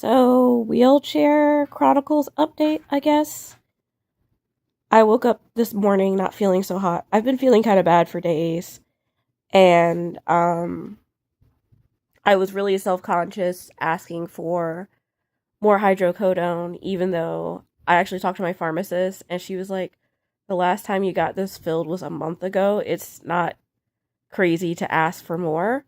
So, wheelchair Chronicles update, I guess. I woke up this morning not feeling so hot. I've been feeling kind of bad for days, and I was really self-conscious asking for more hydrocodone even though I actually talked to my pharmacist and she was like, "The last time you got this filled was a month ago. It's not crazy to ask for more.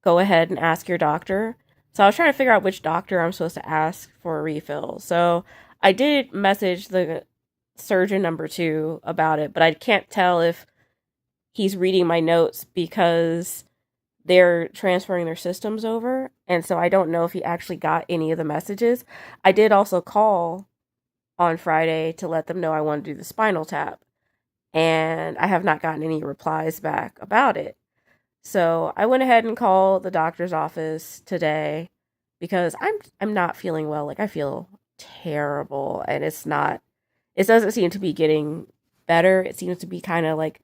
Go ahead and ask your doctor." So I was trying to figure out which doctor I'm supposed to ask for a refill. So I did message the surgeon number two about it, but I can't tell if he's reading my notes because they're transferring their systems over. And so I don't know if he actually got any of the messages. I did also call on Friday to let them know I want to do the spinal tap, and I have not gotten any replies back about it. So I went ahead and called the doctor's office today because I'm not feeling well. Like I feel terrible and it doesn't seem to be getting better. It seems to be kind of like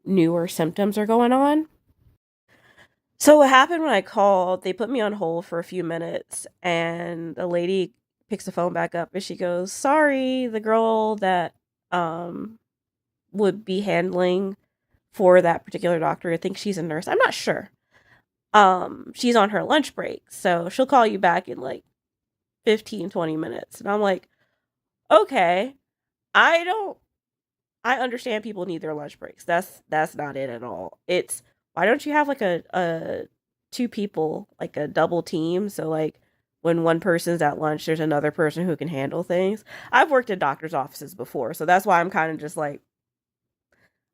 newer symptoms are going on. So what happened when I called, they put me on hold for a few minutes and the lady picks the phone back up and she goes, "Sorry, the girl that um would be handling for that particular doctor, I think she's a nurse. I'm not sure. She's on her lunch break, so she'll call you back in like 15-20 minutes." And I'm like, "Okay, I don't I understand people need their lunch breaks. That's not it at all. It's why don't you have like a two people, like a double team, so like when one person's at lunch, there's another person who can handle things." I've worked in doctor's offices before, so that's why I'm kind of just like,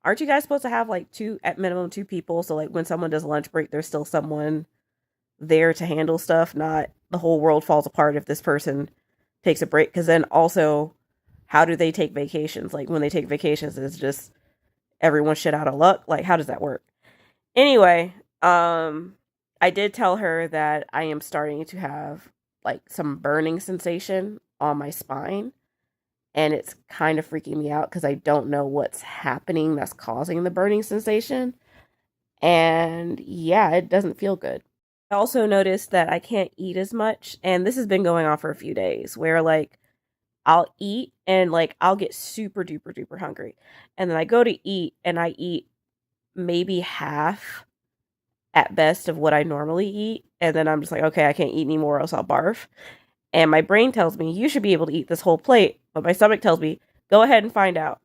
aren't you guys supposed to have like two, at minimum two people, so like when someone does lunch break, there's still someone there to handle stuff, not the whole world falls apart if this person takes a break. Because then also, how do they take vacations? Like when they take vacations, it's just everyone shit out of luck. Like how does that work? Anyway, I did tell her that I am starting to have like some burning sensation on my spine, and it's kind of freaking me out because I don't know what's happening that's causing the burning sensation. And yeah, it doesn't feel good. I also noticed that I can't eat as much, and this has been going on for a few days where like I'll eat and like I'll get super duper duper hungry. And then I go to eat and I eat maybe half at best of what I normally eat. And then I'm just like, okay, I can't eat anymore, else I'll barf. And my brain tells me, you should be able to eat this whole plate. But my stomach tells me, go ahead and find out.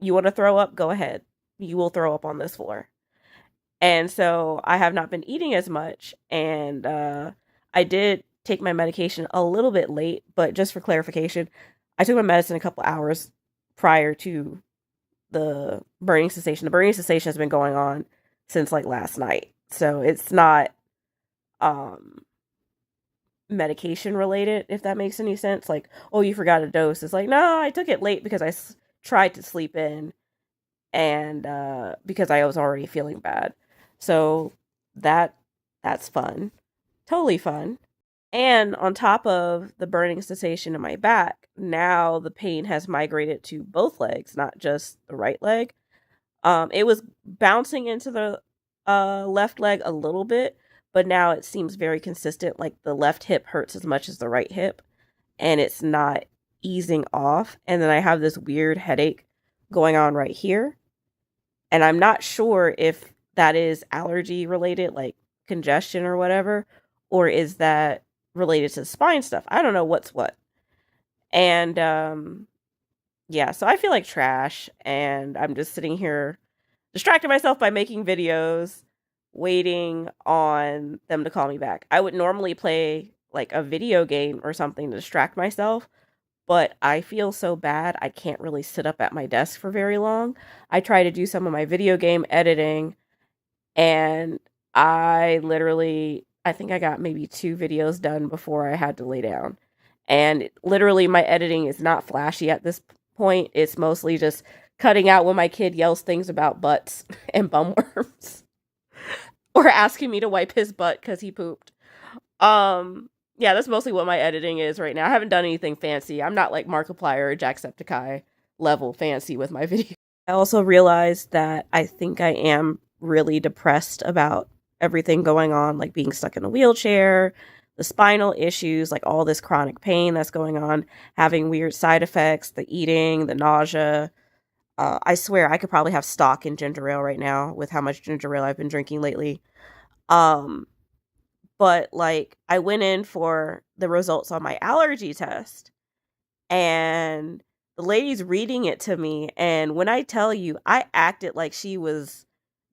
You want to throw up? Go ahead. You will throw up on this floor. And so I have not been eating as much. And I did take my medication a little bit late, but just for clarification, I took my medicine a couple hours prior to the burning cessation. The burning cessation has been going on since like last night. So it's not um medication related, if that makes any sense. Like, oh, you forgot a dose. It's like, no, I took it late because tried to sleep in, and because I was already feeling bad. So that that's fun. Totally fun. And on top of the burning sensation in my back, now the pain has migrated to both legs, not just the right leg. It was bouncing into the left leg a little bit, but now it seems very consistent. Like the left hip hurts as much as the right hip, and it's not easing off. And then I have this weird headache going on right here, and I'm not sure if that is allergy related, like congestion or whatever, or is that related to spine stuff. I don't know what's what. And yeah, so I feel like trash, and I'm just sitting here distracting myself by making videos, waiting on them to call me back. I would normally play like a video game or something to distract myself, but I feel so bad I can't really sit up at my desk for very long. I try to do some of my video game editing, and I think I got maybe 2 videos done before I had to lay down. And literally my editing is not flashy at this point. It's mostly just cutting out when my kid yells things about butts and bum worms or asking me to wipe his butt cuz he pooped. Yeah, that's mostly what my editing is right now. I haven't done anything fancy. I'm not like Markiplier or Jacksepticeye level fancy with my video. I also realized that I think I am really depressed about everything going on, like being stuck in a wheelchair, the spinal issues, like all this chronic pain that's going on, having weird side effects, the eating, the nausea. I swear I could probably have stock in ginger ale right now with how much ginger ale I've been drinking lately. Um, but like I went in for the results on my allergy test, and the lady's reading it to me, and when I tell you, I acted like she was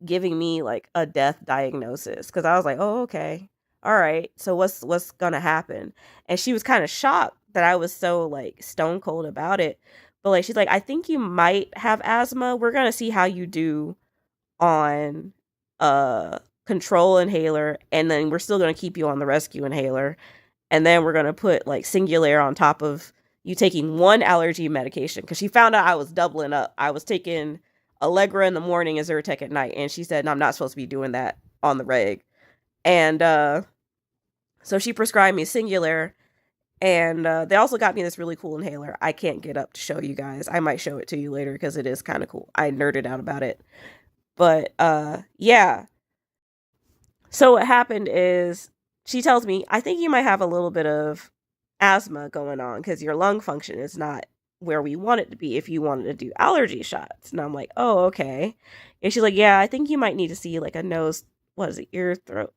giving me like a death diagnosis, because I was like, "Oh, okay. All right. So what's going to happen?" And she was kind of shocked that I was so like stone cold about it. But like she's like, "I think you might have asthma. We're going to see how you do on a control inhaler, and then we're still going to keep you on the rescue inhaler, and then we're going to put like Singulair on top of you taking one allergy medication," because she found out I was doubling up. I was taking Allegra in the morning and Zyrtec at night, and she said, "No, I'm not supposed to be doing that on the reg." And so she prescribed me Singulair, and they also got me this really cool inhaler. I can't get up to show you guys. I might show it to you later because it is kind of cool. I nerded out about it. But yeah. So what happened is she tells me, "I think you might have a little bit of asthma going on because your lung function is not where we want it to be if you wanted to do allergy shots." And I'm like, "Oh, okay." And she's like, "Yeah, I think you might need to see like a nose, what is it, ear, throat,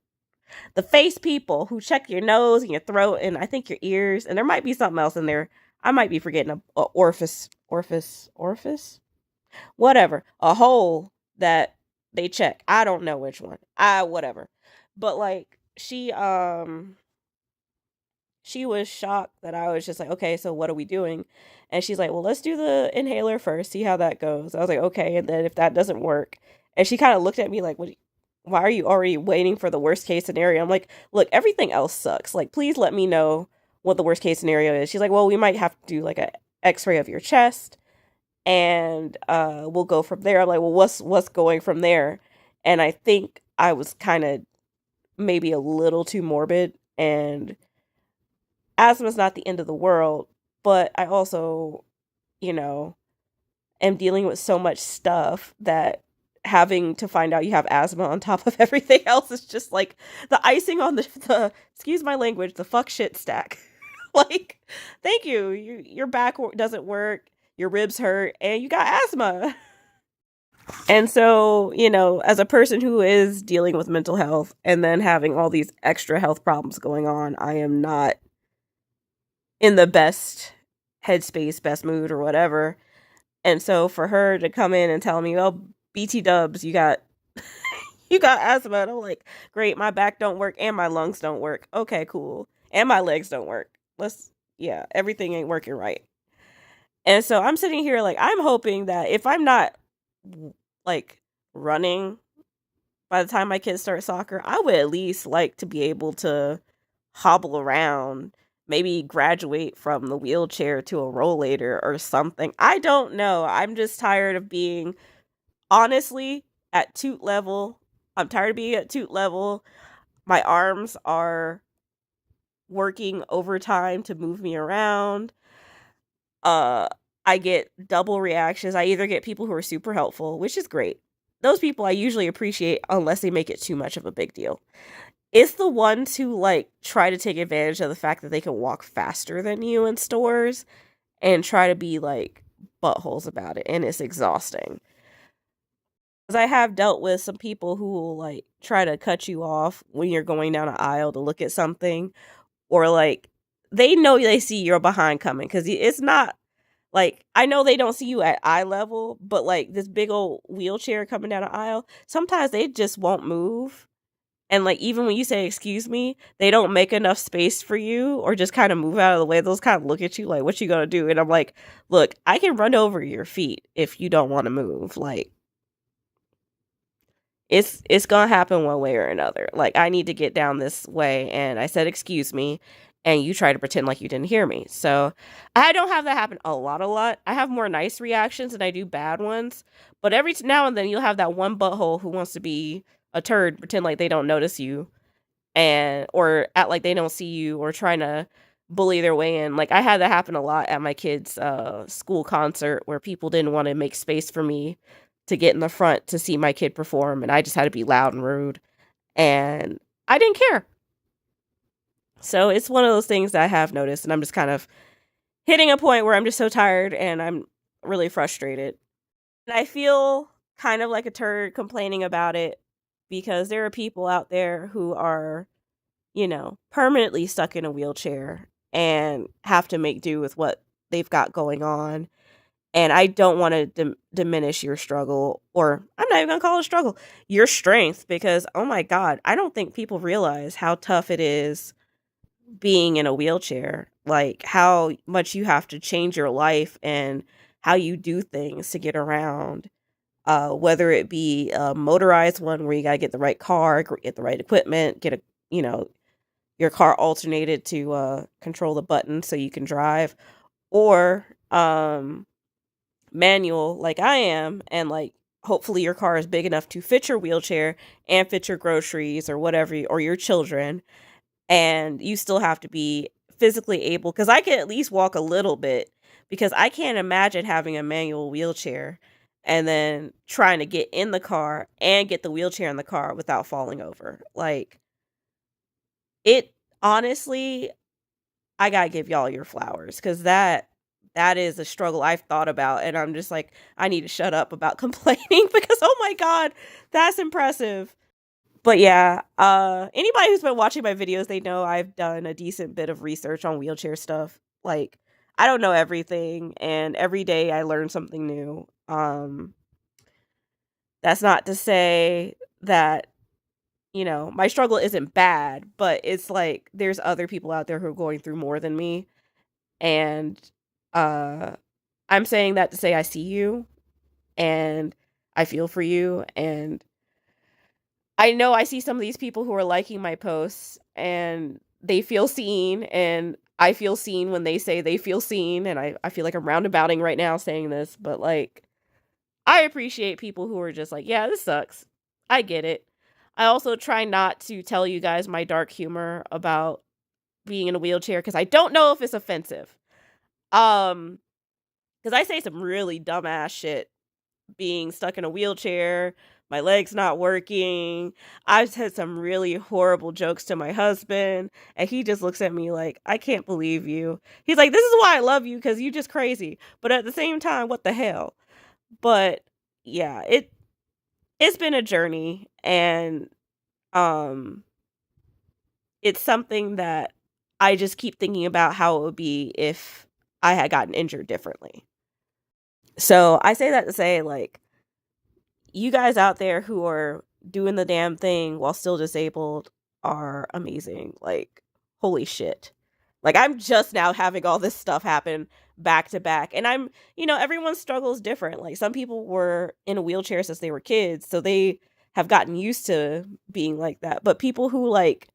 the face people who check your nose and your throat and I think your ears, and there might be something else in there. I might be forgetting a orifice, whatever, a hole that they check. I don't know which one. Whatever." But like she was shocked that I was just like, "Okay, so what are we doing?" And she's like, "Well, let's do the inhaler first, see how that goes." I was like, "Okay." And then if that doesn't work, and she kind of looked at me like, "Why are you already waiting for the worst case scenario?" I'm like, "Look, everything else sucks. Like, please let me know what the worst case scenario is." She's like, "Well, we might have to do like a x-ray of your chest, and we'll go from there." I'm like, "Well, what's going from there?" And I think I was kind of maybe a little too morbid, and asthma's not the end of the world, but I also, you know, am dealing with so much stuff that having to find out you have asthma on top of everything else is just like the icing on the excuse my language, the fuck shit stack. Like, thank you. Your back doesn't work, your ribs hurt, and you got asthma. And so, as a person who is dealing with mental health and then having all these extra health problems going on, I am not in the best headspace, best mood, or whatever. And so for her to come in and tell me, "Oh, BT dubs, you got you got asthma," and I'm like, "Great, my back don't work and my lungs don't work. Okay, cool. And my legs don't work. Yeah, everything ain't working right." And so I'm sitting here like I'm hoping that if I'm not like running by the time my kids start soccer, I would at least like to be able to hobble around, maybe graduate from the wheelchair to a rollator or something. I don't know. I'm just tired of being, honestly, at toot level. I'm tired of being at toot level. My arms are working overtime to move me around. Uh, I get double reactions. I either get people who are super helpful, which is great. Those people I usually appreciate unless they make it too much of a big deal. It's the ones who like try to take advantage of the fact that they can walk faster than you in stores and try to be like buttholes about it, and it's exhausting. Because I have dealt with some people who will like try to cut you off when you're going down an aisle to look at something, or like they know they see you're behind coming because it's not like, I know they don't see you at eye level, but like this big old wheelchair coming down an aisle, sometimes they just won't move. And like even when you say "excuse me," they don't make enough space for you or just kind of move out of the way. Those kind of look at you like, "What you gonna do?" And I'm like, "Look, I can run over your feet if you don't want to move. Like, it's gonna happen one way or another. Like, I need to get down this way, and I said "excuse me," and you try to pretend like you didn't hear me." So I don't have that happen a lot. I have more nice reactions than I do bad ones. But every now and then you'll have that one butthole who wants to be a turd, pretend like they don't notice you, and or act like they don't see you, or trying to bully their way in. Like, I had that happen a lot at my kids' school concert where people didn't want to make space for me to get in the front to see my kid perform, and I just had to be loud and rude, and I didn't care. So it's one of those things that I have noticed, and I'm just kind of hitting a point where I'm just so tired and I'm really frustrated. And I feel kind of like a turd complaining about it because there are people out there who are, permanently stuck in a wheelchair and have to make do with what they've got going on. And I don't want to diminish your struggle, or I'm not even going to call it a struggle, your strength, because oh my God, I don't think people realize how tough it is being in a wheelchair, like how much you have to change your life and how you do things to get around. Whether it be a motorized one where you got to get the right car, get the right equipment, get you know, your car alternated to control the button so you can drive, or manual like I am, and like hopefully your car is big enough to fit your wheelchair and fit your groceries or whatever, or your children, and you still have to be physically able, because I can at least walk a little bit, because I can't imagine having a manual wheelchair and then trying to get in the car and get the wheelchair in the car without falling over. Like, it honestly, I gotta give y'all your flowers, because that is a struggle I've thought about, and I'm just like, I need to shut up about complaining because oh my God, that's impressive. But yeah, anybody who's been watching my videos, they know I've done a decent bit of research on wheelchair stuff. Like, I don't know everything, and every day I learn something new. That's not to say that, my struggle isn't bad, but it's like there's other people out there who are going through more than me. And uh I'm saying that to say I see you and I feel for you, and I know I see some of these people who are liking my posts and they feel seen, and I feel seen when they say they feel seen, and I feel like I'm roundabouting right now saying this, but like, I appreciate people who are just like, yeah, this sucks. I get it. I also try not to tell you guys my dark humor about being in a wheelchair because I don't know if it's offensive. Um, because I say some really dumbass shit being stuck in a wheelchair, my leg's not working. I've said some really horrible jokes to my husband, and he just looks at me like, I can't believe you. He's like, this is why I love you, because you just crazy. But at the same time, what the hell? But yeah, it's been a journey, and um it's something that I just keep thinking about how it would be if I had gotten injured differently. So I say that to say, like, you guys out there who are doing the damn thing while still disabled are amazing. Like, holy shit. Like, I'm just now having all this stuff happen back to back. And everyone's struggle is different. Like, some people were in a wheelchair since they were kids, so they have gotten used to being like that. But people who, like,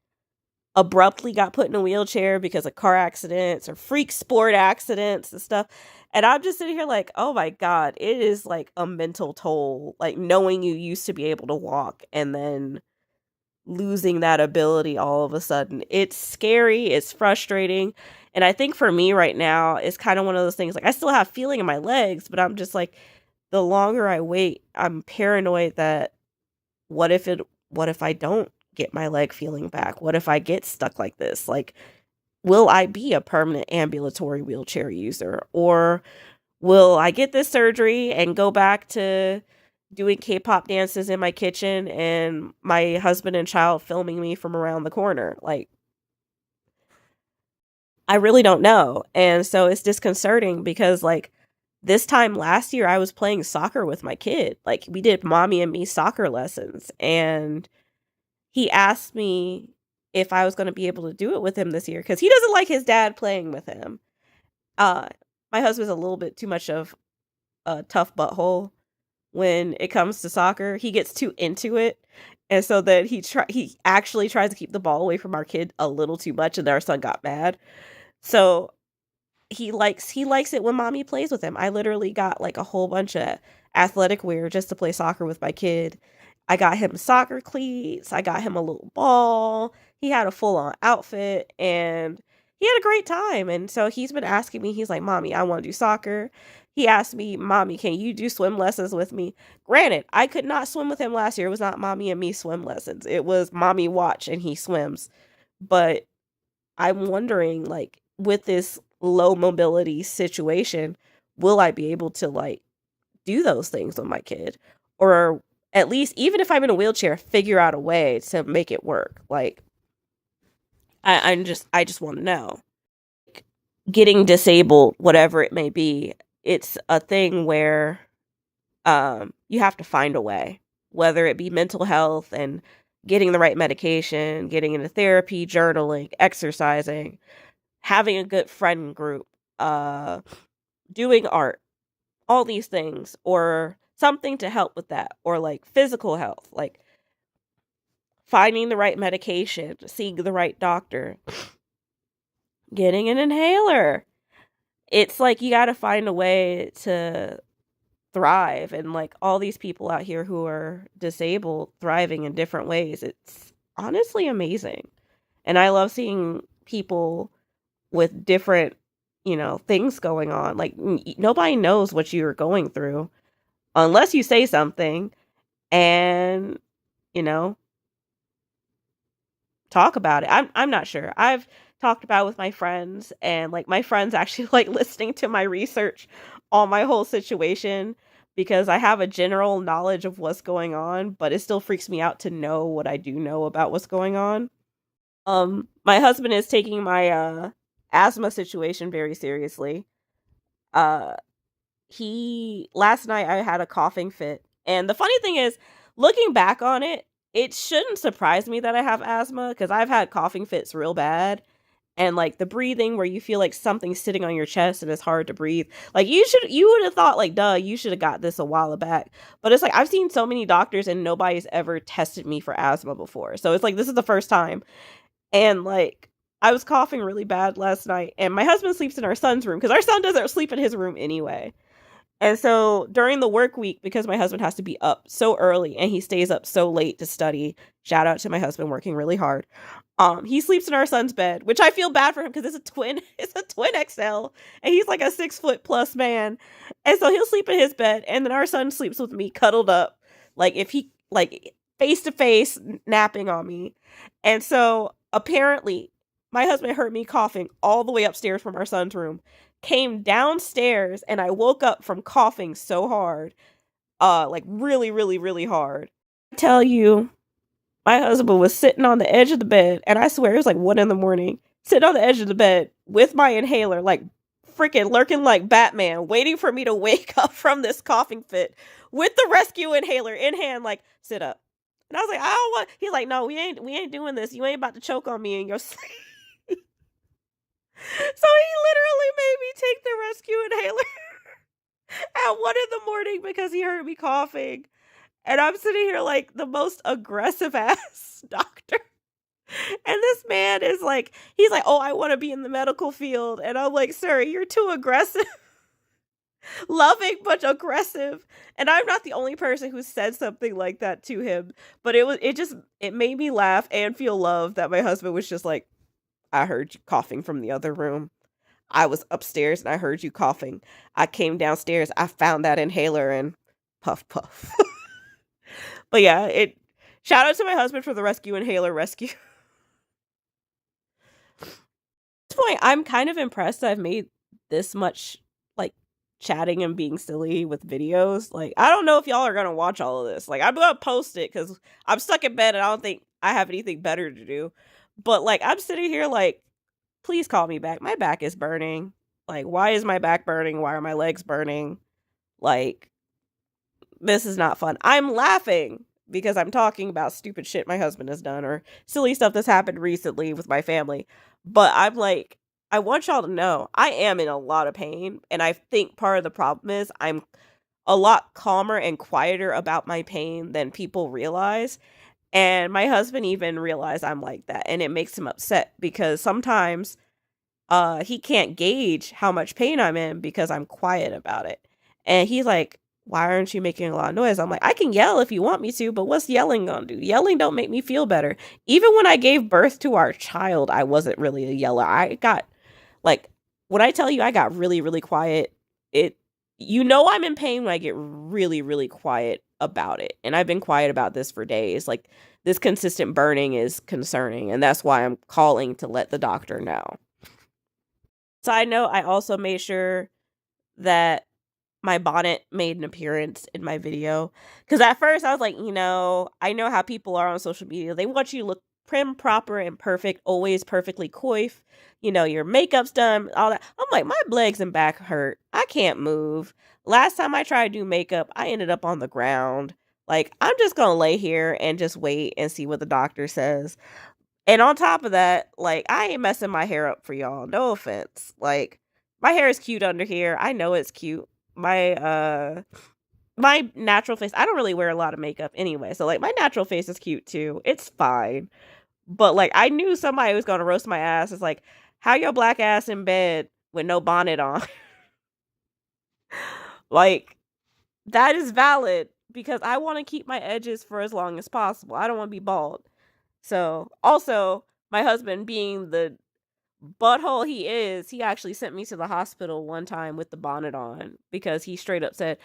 abruptly got put in a wheelchair because of car accidents or freak sport accidents and stuff. And I'm just sitting here like, oh my God, it is like a mental toll. Like, knowing you used to be able to walk and then losing that ability all of a sudden. It's scary, it's frustrating. And I think for me right now, it's kind of one of those things, like, I still have feeling in my legs, but I'm just like, the longer I wait, I'm paranoid that what if it what if I don't get my leg feeling back? What if I get stuck like this? Like, will I be a permanent ambulatory wheelchair user? Or will I get this surgery and go back to doing K-pop dances in my kitchen and my husband and child filming me from around the corner? Like, I really don't know. And so it's disconcerting because, like, this time last year I was playing soccer with my kid. Like, we did mommy and me soccer lessons, and he asked me if I was going to be able to do it with him this year because he doesn't like his dad playing with him. Uh, my husband's a little bit too much of a tough butthole when it comes to soccer. He gets too into it, and so that he actually tries to keep the ball away from our kid a little too much, and our son got mad. So he likes it when mommy plays with him. I literally got like a whole bunch of athletic wear just to play soccer with my kid. I got him soccer cleats, I got him a little ball. He had a full-on outfit and he had a great time. And so he's been asking me, he's like, "Mommy, I want to do soccer." He asked me, "Mommy, can you do swim lessons with me?" Granted, I could not swim with him last year. It was not mommy and me swim lessons. It was mommy watch and he swims. But I'm wondering, like, with this low mobility situation, will I be able to, like, do those things with my kid? Or at least, even if I'm in a wheelchair, figure out a way to make it work. Like, I just want to know. Getting disabled, whatever it may be, it's a thing where you have to find a way, whether it be mental health and getting the right medication, getting into therapy, journaling, exercising, having a good friend group, uh, doing art, all these things, or something to help with that, or like physical health, like finding the right medication, seeing the right doctor, getting an inhaler. It's like you got to find a way to thrive, and like all these people out here who are disabled thriving in different ways. It's honestly amazing. And I love seeing people with different, things going on. Like nobody knows what you're going through unless you say something and, you know, talk about it. I'm not sure. I've talked about it with my friends, and like my friends actually like listening to my research on my whole situation because I have a general knowledge of what's going on, but it still freaks me out to know what I do know about what's going on. My husband is taking my asthma situation very seriously. Uh he last night I had a coughing fit. And the funny thing is, looking back on it, it shouldn't surprise me that I have asthma because I've had coughing fits real bad. And like the breathing where you feel like something's sitting on your chest and it's hard to breathe. Like you would have thought like, duh, you should have got this a while back. But it's like I've seen so many doctors and nobody's ever tested me for asthma before. So it's like this is the first time. And like I was coughing really bad last night, and my husband sleeps in our son's room because our son doesn't sleep in his room anyway. And so during the work week, because my husband has to be up so early and he stays up so late to study, shout out to my husband working really hard. He sleeps in our son's bed, which I feel bad for him because it's a twin XL, and he's like a 6 foot plus man. And so he'll sleep in his bed, and then our son sleeps with me cuddled up, like if he like face to face napping on me. And so apparently my husband heard me coughing all the way upstairs from our son's room, came downstairs, and I woke up from coughing so hard, like really, really, really hard. I tell you, my husband was sitting on the edge of the bed, and I swear it was like 1 a.m, sitting on the edge of the bed with my inhaler, like freaking lurking like Batman, waiting for me to wake up from this coughing fit with the rescue inhaler in hand, like, sit up. And I was like, I don't want. He's like, no, we ain't doing this. You ain't about to choke on me in your sleep. So he literally made me take the rescue inhaler at 1 a.m. because he heard me coughing. And I'm sitting here like the most aggressive ass doctor. And this man is like, he's like, oh, I want to be in the medical field. And I'm like, sir, you're too aggressive. Loving but aggressive. And I'm not the only person who said something like that to him. But it made me laugh and feel love that my husband was just like, I heard you coughing from the other room. I was upstairs and I heard you coughing. I came downstairs. I found that inhaler and puff, puff. But yeah, shout out to my husband for the rescue inhaler rescue. At this point, I'm kind of impressed that I've made this much like chatting and being silly with videos. Like, I don't know if y'all are going to watch all of this. Like, I'm going to post it because I'm stuck in bed and I don't think I have anything better to do. But like, I'm sitting here like, please call me back. My back is burning. Like, why is my back burning? Why are my legs burning? Like, this is not fun. I'm laughing because I'm talking about stupid shit my husband has done or silly stuff that's happened recently with my family. But I'm like, I want y'all to know I am in a lot of pain. And I think part of the problem is I'm a lot calmer and quieter about my pain than people realize. And my husband even realized I'm like that. And it makes him upset because sometimes he can't gauge how much pain I'm in because I'm quiet about it. And he's like, why aren't you making a lot of noise? I'm like, I can yell if you want me to, but what's yelling gonna do? Yelling don't make me feel better. Even when I gave birth to our child, I wasn't really a yeller. I got, like, when I tell you I got really, really quiet, I'm in pain when I get really, really quiet about it. And I've been quiet about this for days. Like, this consistent burning is concerning, and that's why I'm calling to let the doctor know. Side note, I also made sure that my bonnet made an appearance in my video. Because at first I was like, I know how people are on social media. They want you to look prim, proper, and perfect, always perfectly coif. Your makeup's done, all that. I'm like, my legs and back hurt. I can't move. Last time I tried to do makeup, I ended up on the ground. Like, I'm just going to lay here and just wait and see what the doctor says. And on top of that, like, I ain't messing my hair up for y'all. No offense. Like, my hair is cute under here. I know it's cute. My natural face, I don't really wear a lot of makeup anyway. So, like, my natural face is cute too. It's fine. But, like, I knew somebody was going to roast my ass. It's like, how your black ass in bed with no bonnet on? Like, that is valid because I want to keep my edges for as long as possible. I don't want to be bald. So, also, my husband, being the butthole he is, he actually sent me to the hospital one time with the bonnet on because he straight up said,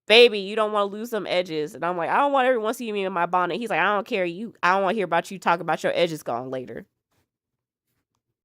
"Baby, you don't want to lose some edges." And I'm like, I don't want everyone seeing me in my bonnet. He's like, I don't care. I don't want to hear about you talk about your edges gone later.